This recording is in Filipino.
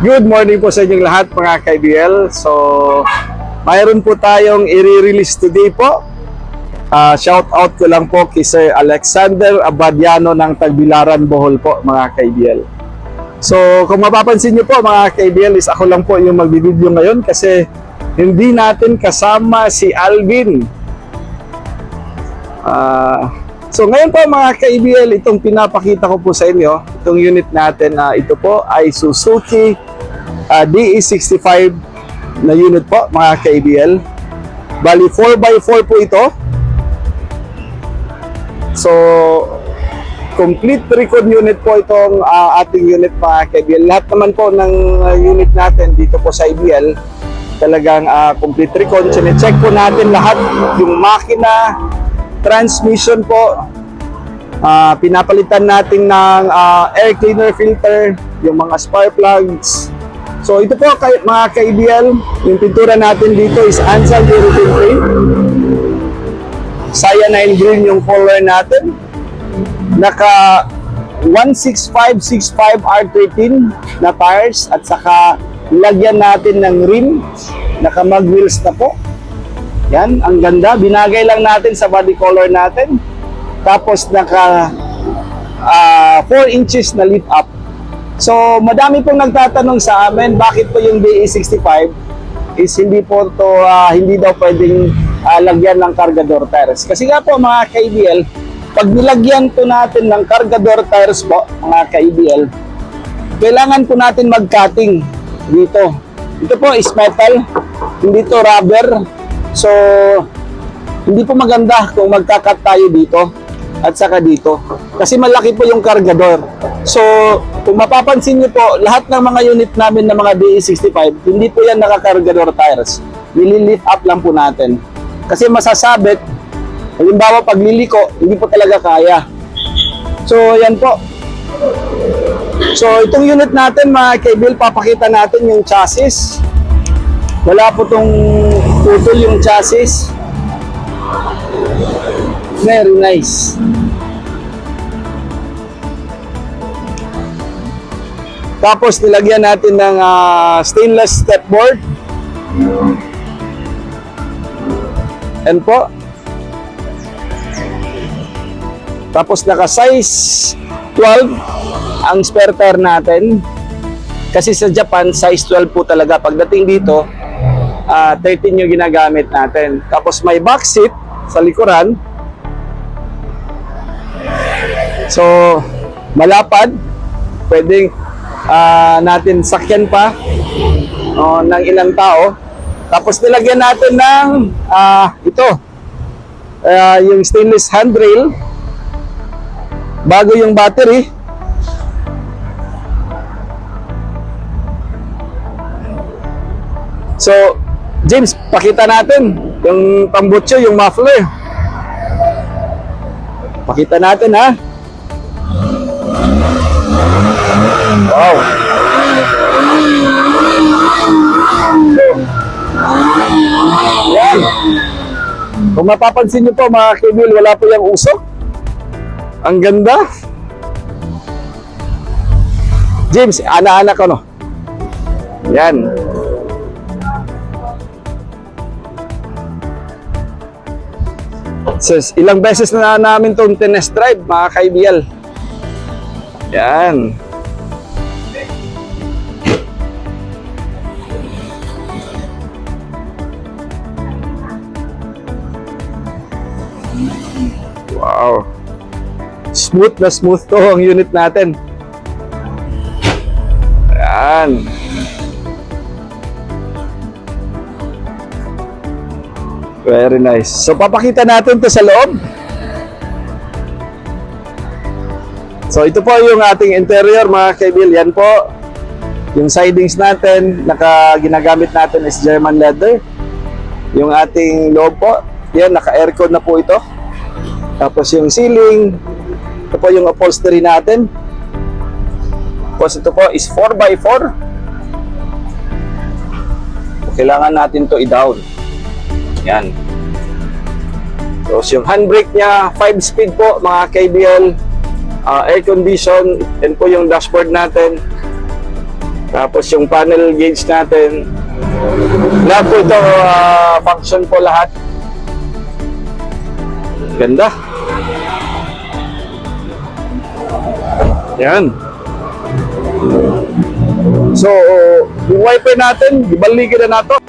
Good morning po sa inyong lahat mga ka-IBL. So, mayroon po tayong i-release today po. Shout out ko lang po kay Sir Alexander Abadiano ng Tagbilaran, Bohol po mga ka-IBL. So, kung mapapansin nyo po mga ka-IBL is ako lang po yung magbibideo ngayon kasi hindi natin kasama si Alvin. So ngayon po mga ka-IBL, itong pinapakita ko po sa inyo, itong unit natin, ito po ay Suzuki DE65 na unit po mga ka-IBL. Bali 4x4 po ito. So complete recon unit po itong ating unit mga ka-IBL. Lahat naman po ng unit natin dito po sa IBL talagang complete recon. Chine-check po natin lahat, yung makina, transmission po, pinapalitan natin ng air cleaner filter, yung mga spark plugs. So ito po mga ka-IBL, yung pintura natin dito is Ansal European Paint. Cyanide green yung color natin. Naka 165/65 R13 na tires at saka lagyan natin ng rim. Naka mag wheels na po. Yan, ang ganda. Binagay lang natin sa body color natin. Tapos naka 4 inches na lift up. So, madami pong nagtatanong sa amin bakit po yung DE65 is hindi po to hindi daw pwedeng lagyan ng cargador tires. Kasi nga po mga ka-IBL, pag nilagyan po natin ng cargador tires po, mga ka-IBL, kailangan po natin mag-cutting dito. Ito po is metal, hindi to rubber. So, hindi po maganda kung magkakat tayo dito at saka dito. Kasi malaki po yung kargador. So, kung mapapansin nyo po, lahat ng mga unit namin na mga DE65, hindi po yan nakakargador tires. Nililift up lang po natin. Kasi masasabit, halimbawa pag liliko, hindi po talaga kaya. So, yan po. So, itong unit natin mga ka-IBL, papakita natin yung chassis. Wala po tong putol yung chassis. Very nice. Tapos nilagyan natin ng stainless stepboard. Yan po. Tapos naka size 12 ang spare tire natin. Kasi sa Japan, size 12 po talaga. Pagdating dito, 13 yung ginagamit natin. Tapos may back seat sa likuran. So, malapad. Pwedeng natin sakyan pa ng ilang tao. Tapos nilagyan natin ng ito. Yung stainless handrail. Bago yung battery. So, James, pakita natin yung tambutso, yung muffler. Pakita natin ha. Wow. Yan. Kung mapapansin nyo po mga ka-IBL, wala po yung usok. Ang ganda. James, ana-ana ko no. Yan. So, ilang beses na namin itong tinest drive mga ka-IBL. Yan. Wow. Smooth na smooth to ang unit natin. Yan. Very nice. So, papakita natin to sa loob. So, ito po yung ating interior, mga ka-IBL. Yan po. Yung sidings natin, ginagamit natin is German leather. Yung ating loob po, yan, naka-aircon na po ito. Tapos yung ceiling, ito po yung upholstery natin. Tapos ito po is 4x4. Kailangan natin to i-down. Yan. So, yung handbrake niya, 5-speed po mga ka-IBL. Air condition, yan po yung dashboard natin. Tapos yung panel gauge natin, lahat po ito function po lahat. Ganda. Yan. So, yung wiper natin, ibalikin na nato.